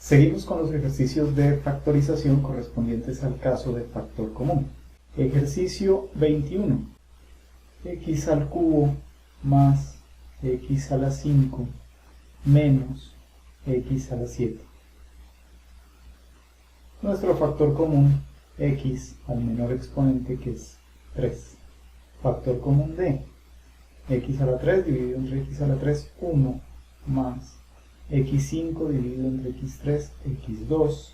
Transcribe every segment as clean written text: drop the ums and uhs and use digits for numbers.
Seguimos con los ejercicios de factorización correspondientes al caso de factor común. Ejercicio 21. X al cubo más x a la 5 menos x a la 7. Nuestro factor común, x al menor exponente, que es 3. Factor común de x a la 3 dividido entre x a la 3, 1, más x5 dividido entre x3, x2,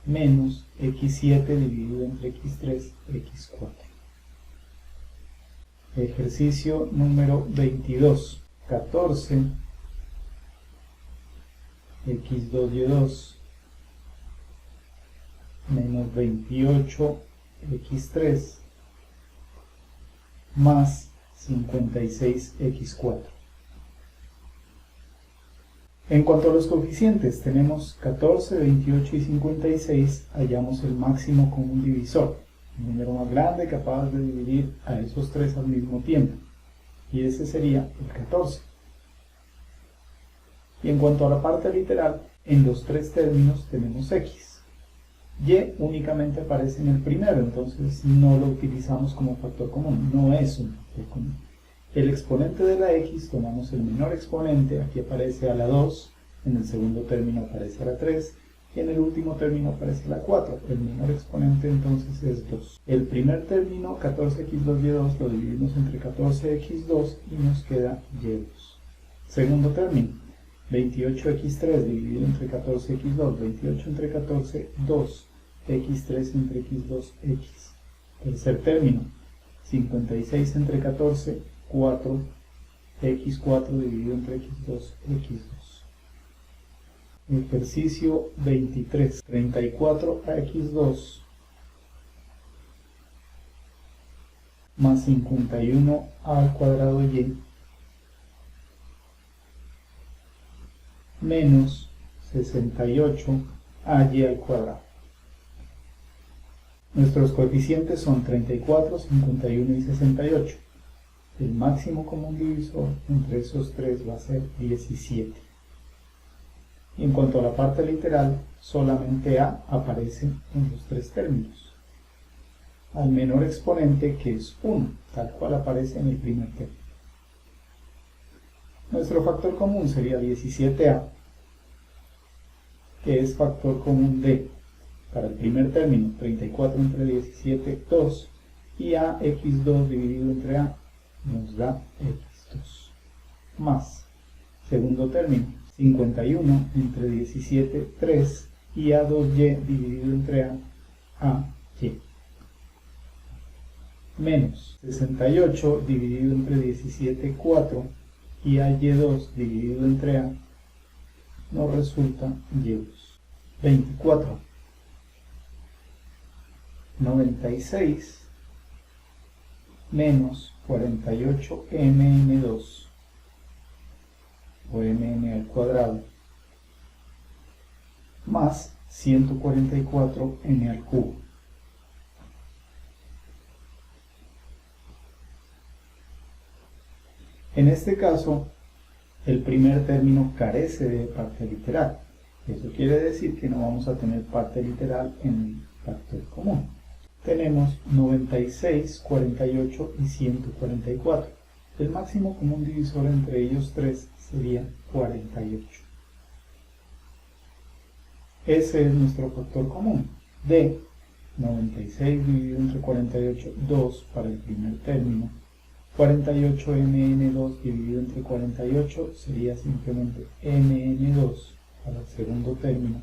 menos x7 dividido entre x3, x4. Ejercicio número 22. 14 x2y2 menos 28 x3 más 56 x4. En cuanto a los coeficientes, tenemos 14, 28 y 56, hallamos el máximo común divisor, el número más grande capaz de dividir a esos tres al mismo tiempo, y ese sería el 14. Y en cuanto a la parte literal, en los tres términos tenemos x. Y únicamente aparece en el primero, entonces no lo utilizamos como factor común, no es un factor común. El exponente de la x, tomamos el menor exponente, aquí aparece a la 2, en el segundo término aparece a la 3, y en el último término aparece a la 4. El menor exponente entonces es 2. El primer término, 14x2y2, lo dividimos entre 14x2 y nos queda y2. Segundo término, 28x3 dividido entre 14x2, 28 entre 14, 2, x3 entre x2, x. Tercer término, 56 entre 14, 4, x4 dividido entre x2, x2. Ejercicio 23. 34 a x2 más 51 al cuadrado y menos 68 a y al cuadrado. Nuestros coeficientes son 34, 51 y 68. El máximo común divisor entre esos tres va a ser 17. Y en cuanto a la parte literal, solamente a aparece en los tres términos. Al menor exponente, que es 1, tal cual aparece en el primer término. Nuestro factor común sería 17a, que es factor común de, para el primer término, 34 entre 17, 2, y a x2 dividido entre a nos da x2, más, segundo término, 51 entre 17, 3, y a 2y dividido entre a y, menos 68 dividido entre 17, 4, y a y2 dividido entre a nos resulta y2. 24. 96 menos 48 mn2 o mn al cuadrado más 144 n al cubo. En este caso, el primer término carece de parte literal. Eso quiere decir que no vamos a tener parte literal en el factor común. Tenemos 96, 48 y 144. El máximo común divisor entre ellos tres sería 48. Ese es nuestro factor común. De 96 dividido entre 48, 2 para el primer término. 48 mn2 dividido entre 48 sería simplemente mn2 para el segundo término.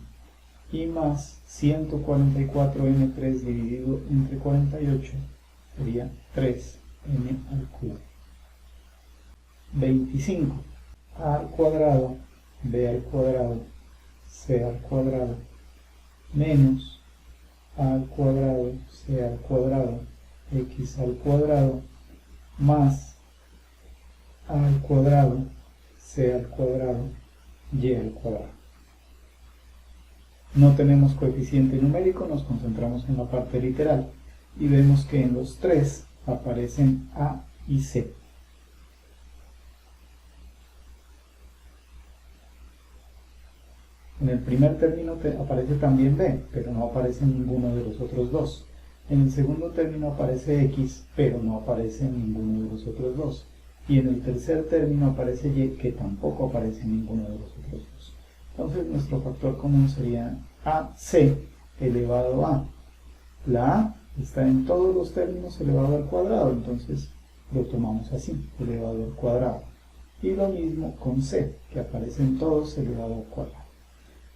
Y más 144m3 dividido entre 48 sería 3m al cubo. 25. A al cuadrado, b al cuadrado, c al cuadrado, menos a al cuadrado, c al cuadrado, x al cuadrado, más a al cuadrado, c al cuadrado, y al cuadrado. No tenemos coeficiente numérico, nos concentramos en la parte literal y vemos que en los tres aparecen a y c. En el primer término aparece también b, pero no aparece ninguno de los otros dos. En el segundo término aparece x, pero no aparece ninguno de los otros dos. Y en el tercer término aparece y, que tampoco aparece ninguno de los otros dos. Entonces nuestro factor común sería ac elevado a. La a está en todos los términos elevado al cuadrado, entonces lo tomamos así, elevado al cuadrado. Y lo mismo con c, que aparece en todos elevado al cuadrado.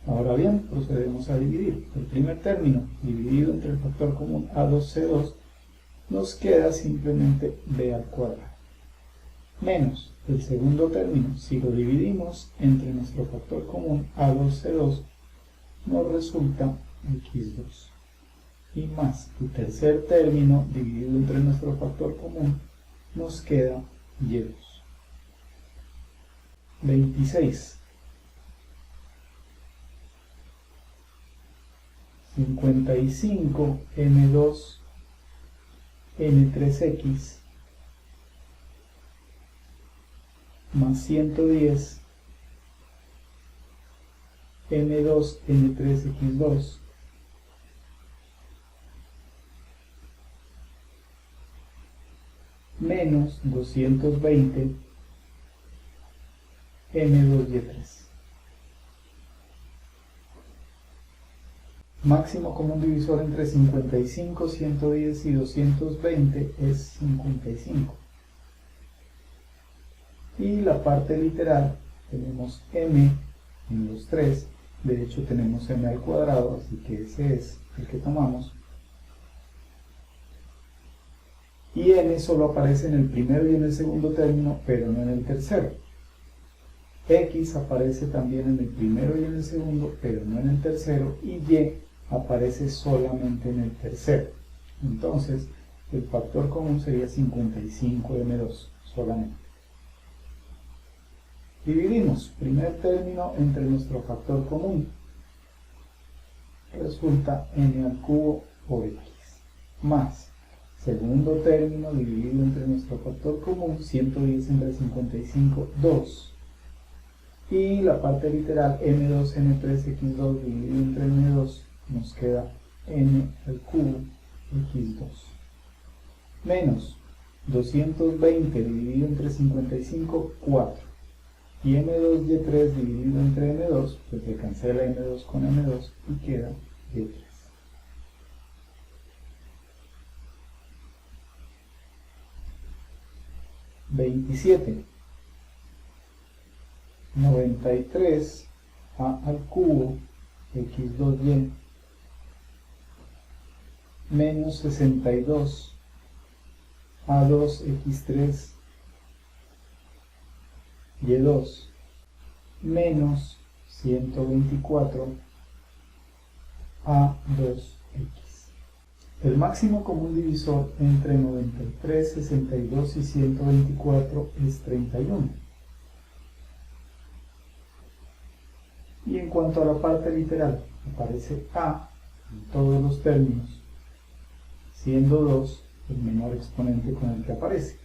Ahora bien, procedemos a dividir. El primer término dividido entre el factor común a2c2 nos queda simplemente b al cuadrado. Menos el segundo término, si lo dividimos entre nuestro factor común a2c2, nos resulta x2. Y más el tercer término dividido entre nuestro factor común, nos queda y2. 26. 55 m2 n3x más 110 m2 n3x2 menos 220 m2y3. Máximo común divisor entre 55, 110 y 220 es 55. Y la parte literal tenemos m en los tres, de hecho tenemos m al cuadrado, así que ese es el que tomamos. Y n solo aparece en el primero y en el segundo término, pero no en el tercero. X aparece también en el primero y en el segundo, pero no en el tercero, y y aparece solamente en el tercero. Entonces, el factor común sería 55m2 solamente. Dividimos primer término entre nuestro factor común. Resulta n al cubo por x. Más segundo término dividido entre nuestro factor común, 110 entre 55, 2. Y la parte literal, m2 n3x2 dividido entre n2, nos queda n al cubo x2. Menos 220 dividido entre 55, 4. Y m2y3 dividido entre m2, pues se cancela m2 con m2 y queda y3. (27) 93 a al cubo x2y menos 62 a 2x3 y2 menos 124 a 2x. El máximo común divisor entre 93, 62 y 124 es 31. Y en cuanto a la parte literal, aparece a en todos los términos, siendo 2 el menor exponente con el que aparece.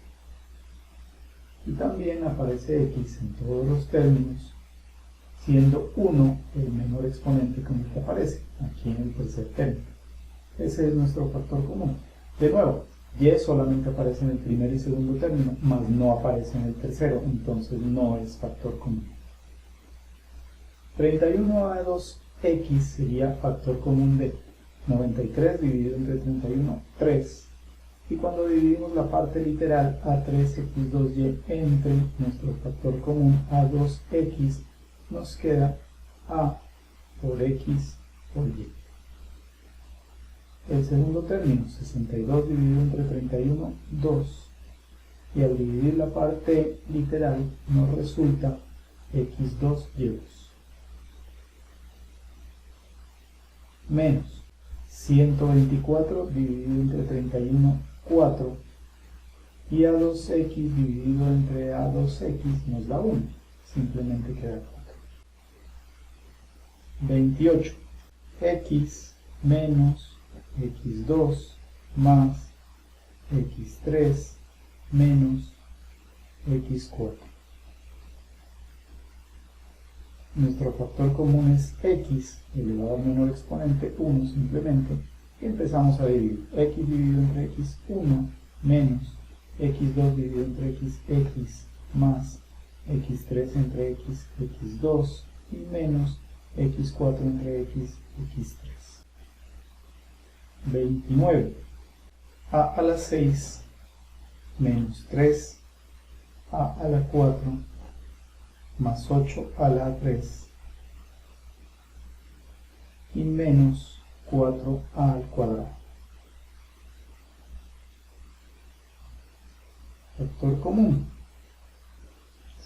Y también aparece x en todos los términos, siendo 1 el menor exponente con el que aparece, aquí en el tercer término. Ese es nuestro factor común. De nuevo, y solamente aparece en el primer y segundo término, mas no aparece en el tercero, entonces no es factor común. 31 a 2x sería factor común de 93 dividido entre 31, 3. Y cuando dividimos la parte literal a3x2y entre nuestro factor común a2x, nos queda a por x por y. El segundo término, 62 dividido entre 31, 2. Y al dividir la parte literal nos resulta x2 y2. Menos 124 dividido entre 31, 4. Y a2x dividido entre a2x nos da 1. Simplemente queda 4. 28. X menos x2 más x3 menos x4. nuestro factor común es x elevado al menor exponente 1 simplemente, y empezamos a dividir. X dividido entre x, 1, menos x2 dividido entre x, x, más x3 entre x, x2, y menos x4 entre x, x3. 29. A la 6 menos 3 a la 4 más 8 a la 3 y menos 4a al cuadrado. Factor común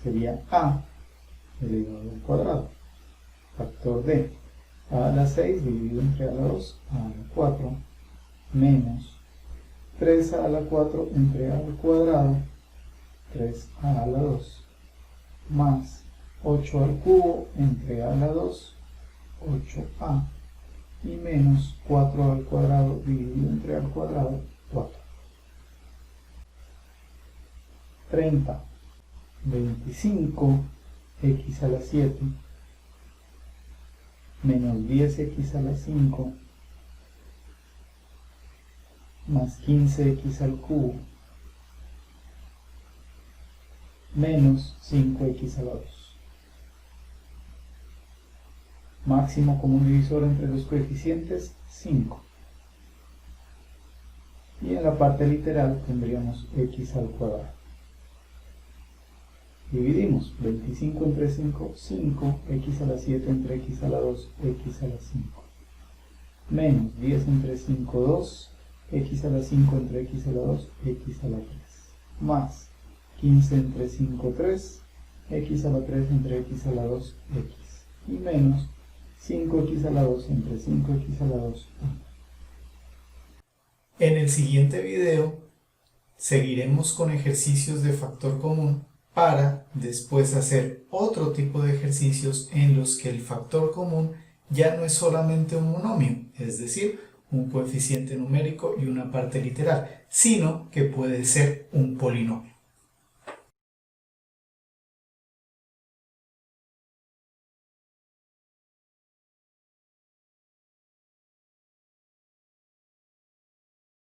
sería a elevado al cuadrado. Factor de a la 6 dividido entre a la 2, a la 4, menos 3a a la 4 entre a al cuadrado, 3a a la 2, más 8 al cubo entre a la 2, 8a, y menos 4 al cuadrado dividido entre a al cuadrado, 4. 30, 25, x a la 7, menos 10x a la 5, más 15x al cubo, menos 5x a la 2. Máximo común divisor entre los coeficientes, 5. Y en la parte literal tendríamos x al cuadrado. Dividimos 25 entre 5, 5, x a la 7 entre x a la 2, x a la 5. Menos 10 entre 5, 2, x a la 5 entre x a la 2, x a la 3. Más 15 entre 5, 3, x a la 3 entre x a la 2, x. Y menos 5x a la 2 entre 5x a la 2, 1. En el siguiente video seguiremos con ejercicios de factor común para después hacer otro tipo de ejercicios en los que el factor común ya no es solamente un monomio, es decir, un coeficiente numérico y una parte literal, sino que puede ser un polinomio.